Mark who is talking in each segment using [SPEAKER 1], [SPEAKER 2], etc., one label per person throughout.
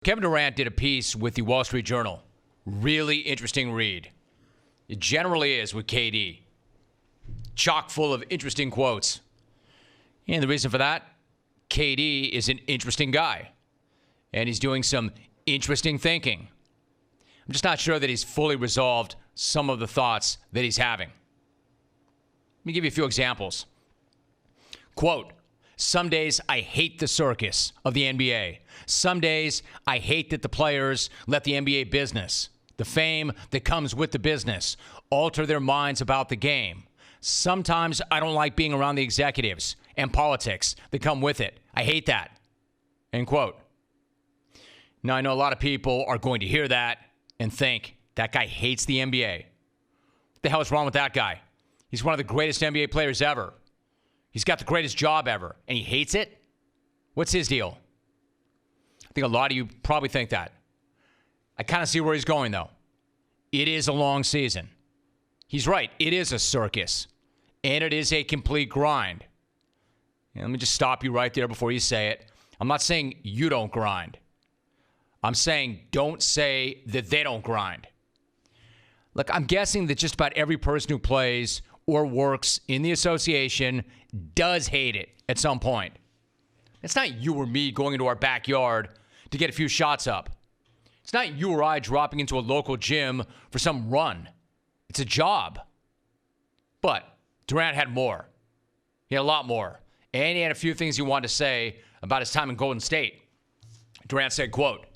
[SPEAKER 1] Kevin Durant did a piece with the Wall Street Journal. Really interesting read. It generally is with KD. Chock full of interesting quotes. And the reason for that, KD is an interesting guy. And he's doing some interesting thinking. I'm just not sure that he's fully resolved some of the thoughts that he's having. Let me give you a few examples. Quote, "Some days I hate the circus of the NBA. Some days I hate that the players let the NBA business, the fame that comes with the business, alter their minds about the game. Sometimes I don't like being around the executives and politics that come with it. I hate that." End quote. Now, I know a lot of people are going to hear that and think, that guy hates the NBA. What the hell is wrong with that guy? He's one of the greatest NBA players ever. He's got the greatest job ever, and he hates it? What's his deal? I think a lot of you probably think that. I kind of see where he's going, though. It is a long season. He's right. It is a circus, and it is a complete grind. And let me just stop you right there before you say it. I'm not saying you don't grind. I'm saying don't say that they don't grind. Look, I'm guessing that just about every person who plays or works in the association does hate it at some point. It's not you or me going into our backyard to get a few shots up. It's not you or I dropping into a local gym for some run. It's a job. But Durant had more. He had a lot more. And he had a few things he wanted to say about his time in Golden State. Durant said, quote,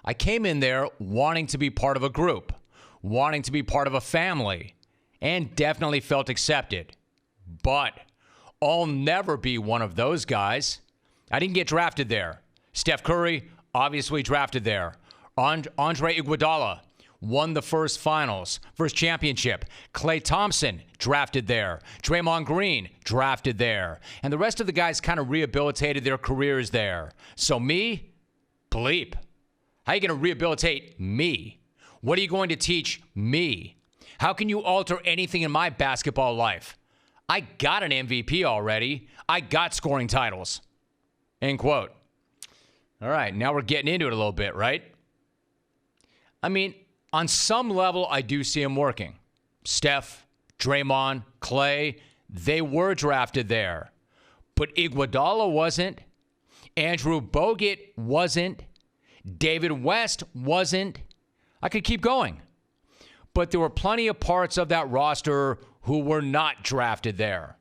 [SPEAKER 1] "I came in there wanting to be part of a group, wanting to be part of a family, and definitely felt accepted. But I'll never be one of those guys. I didn't get drafted there. Steph Curry, obviously drafted there. Andre Iguodala won the first championship. Klay Thompson, drafted there. Draymond Green, drafted there. And the rest of the guys kind of rehabilitated their careers there. So me, bleep. How are you going to rehabilitate me? What are you going to teach me? How can you alter anything in my basketball life? I got an MVP already. I got scoring titles." End quote. All right, now we're getting into it a little bit, right? I mean, on some level, I do see him working. Steph, Draymond, Klay, they were drafted there. But Iguodala wasn't. Andrew Bogut wasn't. David West wasn't. I could keep going. But there were plenty of parts of that roster who were not drafted there.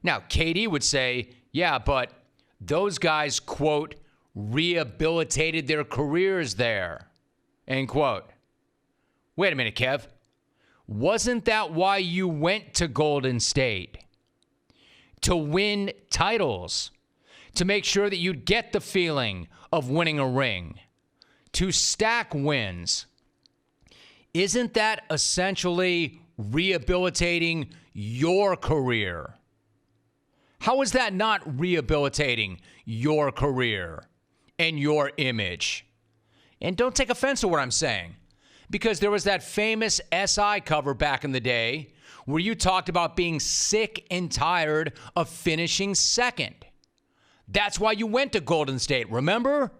[SPEAKER 1] Now, KD would say, yeah, but those guys, quote, rehabilitated their careers there, end quote. Wait a minute, Kev. Wasn't that why you went to Golden State? To win titles. To make sure that you'd get the feeling of winning a ring. To stack wins. Isn't that essentially rehabilitating your career? How is that not rehabilitating your career and your image? And don't take offense to what I'm saying, because there was that famous SI cover back in the day where you talked about being sick and tired of finishing second. That's why you went to Golden State, remember?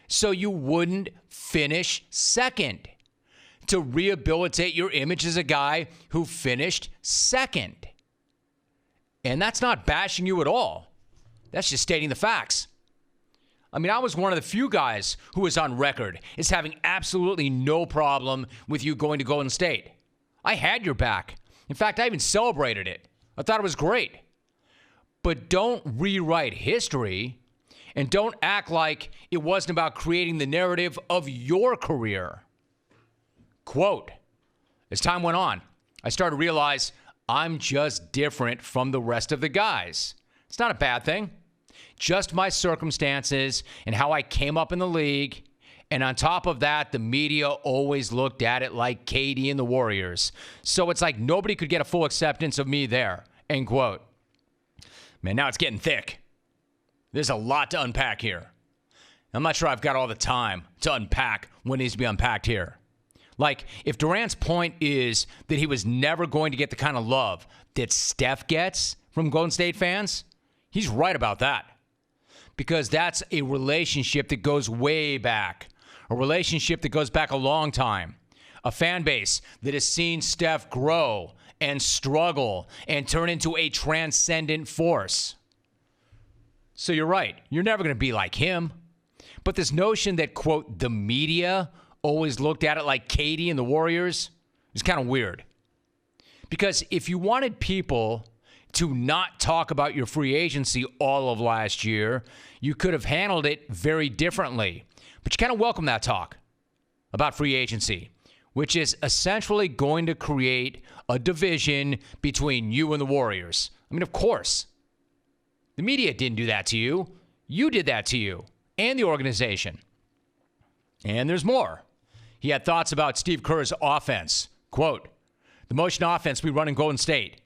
[SPEAKER 1] So you wouldn't finish second. To rehabilitate your image as a guy who finished second. And that's not bashing you at all. That's just stating the facts. I mean, I was one of the few guys who was on record as having absolutely no problem with you going to Golden State. I had your back. In fact, I even celebrated it. I thought it was great. But don't rewrite history, and don't act like it wasn't about creating the narrative of your career. Quote, as time went on, I started to realize I'm just different from the rest of the guys. It's not a bad thing. Just my circumstances and how I came up in the league. And on top of that, the media always looked at it like KD and the Warriors. So it's like nobody could get a full acceptance of me there. End quote. Man, now it's getting thick. There's a lot to unpack here. I'm not sure I've got all the time to unpack what needs to be unpacked here. Like, if Durant's point is that he was never going to get the kind of love that Steph gets from Golden State fans, he's right about that. because that's a relationship that goes way back, a relationship that goes back a long time, a fan base that has seen Steph grow and struggle and turn into a transcendent force. So you're right. You're never going to be like him. But this notion that, quote, the media always looked at it like KD and the Warriors is kind of weird. Because if you wanted people to not talk about your free agency all of last year, you could have handled it very differently. But you kind of welcome that talk about free agency, which is essentially going to create a division between you and the Warriors. I mean, of course. The media didn't do that to you. You did that to you and the organization. And there's more. He had thoughts about Steve Kerr's offense. Quote, the motion offense we run in Golden State,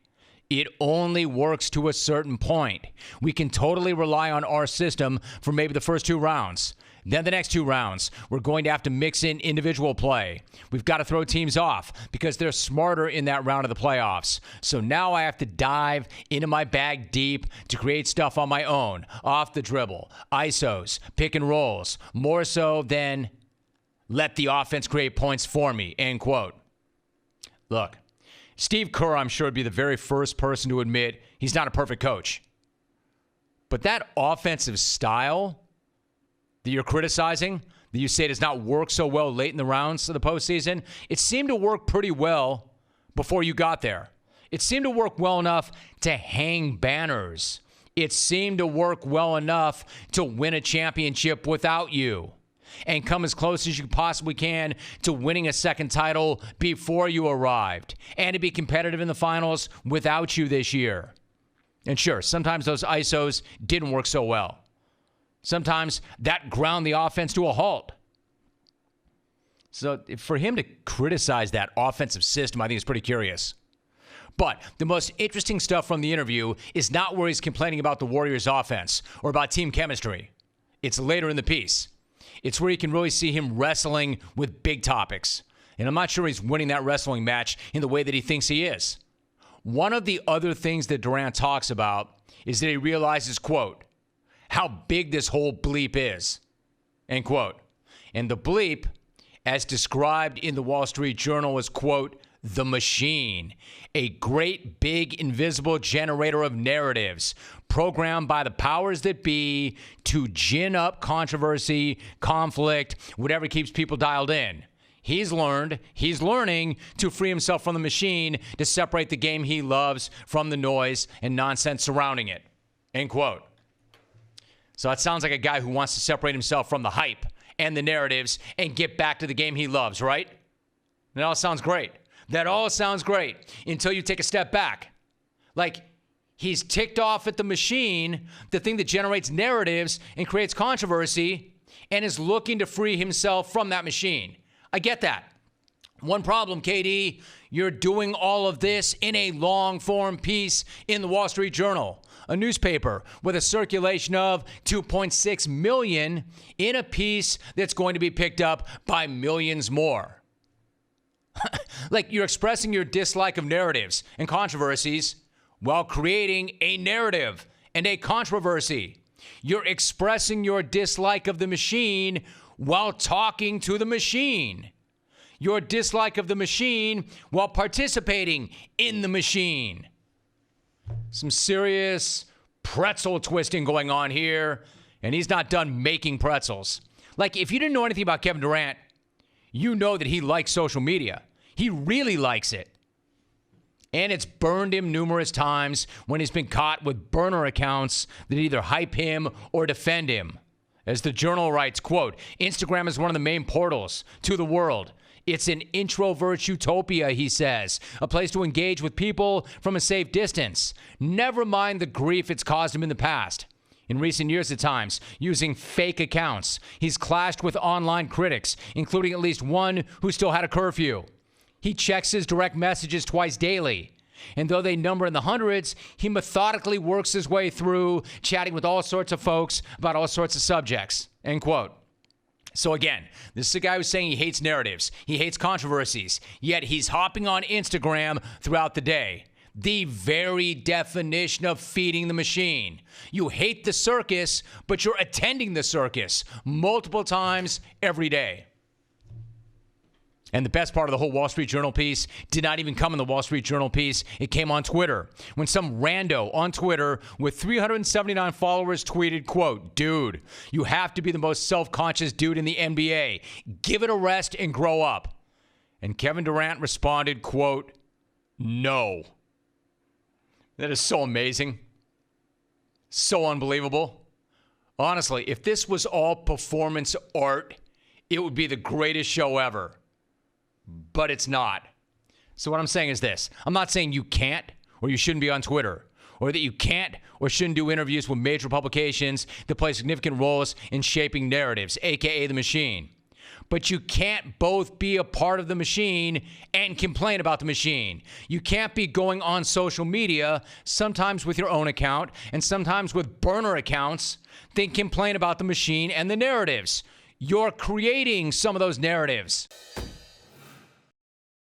[SPEAKER 1] it only works to a certain point. We can totally rely on our system for maybe the first 2 rounds. Then the next 2 rounds, we're going to have to mix in individual play. We've got to throw teams off because they're smarter in that round of the playoffs. So now I have to dive into my bag deep to create stuff on my own, off the dribble, ISOs, pick and rolls, more so than let the offense create points for me, end quote. Look, Steve Kerr, I'm sure, would be the very first person to admit he's not a perfect coach. But that offensive style that you're criticizing, that you say does not work so well late in the rounds of the postseason, it seemed to work pretty well before you got there. It seemed to work well enough to hang banners. It seemed to work well enough to win a championship without you and come as close as you possibly can to winning a second title before you arrived and to be competitive in the finals without you this year. And sure, sometimes those ISOs didn't work so well. Sometimes that ground the offense to a halt. So for him to criticize that offensive system, I think is pretty curious. But the most interesting stuff from the interview is not where he's complaining about the Warriors' offense or about team chemistry. It's later in the piece. It's where you can really see him wrestling with big topics. And I'm not sure he's winning that wrestling match in the way that he thinks he is. One of the other things that Durant talks about is that he realizes, quote, how big this whole bleep is, end quote. And the bleep, as described in the Wall Street Journal, is, quote, the machine, a great big invisible generator of narratives programmed by the powers that be to gin up controversy, conflict, whatever keeps people dialed in. He's learning to free himself from the machine to separate the game he loves from the noise and nonsense surrounding it, end quote. So that sounds like a guy who wants to separate himself from the hype and the narratives and get back to the game he loves, right? That all sounds great. That all sounds great until you take a step back. Like, he's ticked off at the machine, the thing that generates narratives and creates controversy, and is looking to free himself from that machine. I get that. One problem, KD, you're doing all of this in a long-form piece in the Wall Street Journal, a newspaper with a circulation of 2.6 million in a piece that's going to be picked up by millions more. Like, you're expressing your dislike of narratives and controversies while creating a narrative and a controversy. You're expressing your dislike of the machine while talking to the machine. Your dislike of the machine while participating in the machine. Some serious pretzel twisting going on here, and he's not done making pretzels. Like, if you didn't know anything about Kevin Durant, you know that he likes social media. He really likes it. And it's burned him numerous times when he's been caught with burner accounts that either hype him or defend him. As the Journal writes, quote, Instagram is one of the main portals to the world. It's an introvert utopia, he says, a place to engage with people from a safe distance. Never mind the grief it's caused him in the past. In recent years at times, using fake accounts, he's clashed with online critics, including at least one who still had a curfew. He checks his direct messages twice daily. And though they number in the hundreds, he methodically works his way through chatting with all sorts of folks about all sorts of subjects, end quote. So again, this is a guy who's saying he hates narratives, he hates controversies, yet he's hopping on Instagram throughout the day. The very definition of feeding the machine. You hate the circus, but you're attending the circus multiple times every day. And the best part of the whole Wall Street Journal piece did not even come in the Wall Street Journal piece. It came on Twitter. When some rando on Twitter with 379 followers tweeted, quote, "Dude, you have to be the most self-conscious dude in the NBA. Give it a rest and grow up." And Kevin Durant responded, quote, "No." That is so amazing. So unbelievable. Honestly, if this was all performance art, it would be the greatest show ever. But it's not. So what I'm saying is this. I'm not saying you can't or you shouldn't be on Twitter, or that you can't or shouldn't do interviews with major publications that play significant roles in shaping narratives, aka the machine. But you can't both be a part of the machine and complain about the machine. You can't be going on social media, sometimes with your own account and sometimes with burner accounts, then complain about the machine and the narratives. You're creating some of those narratives.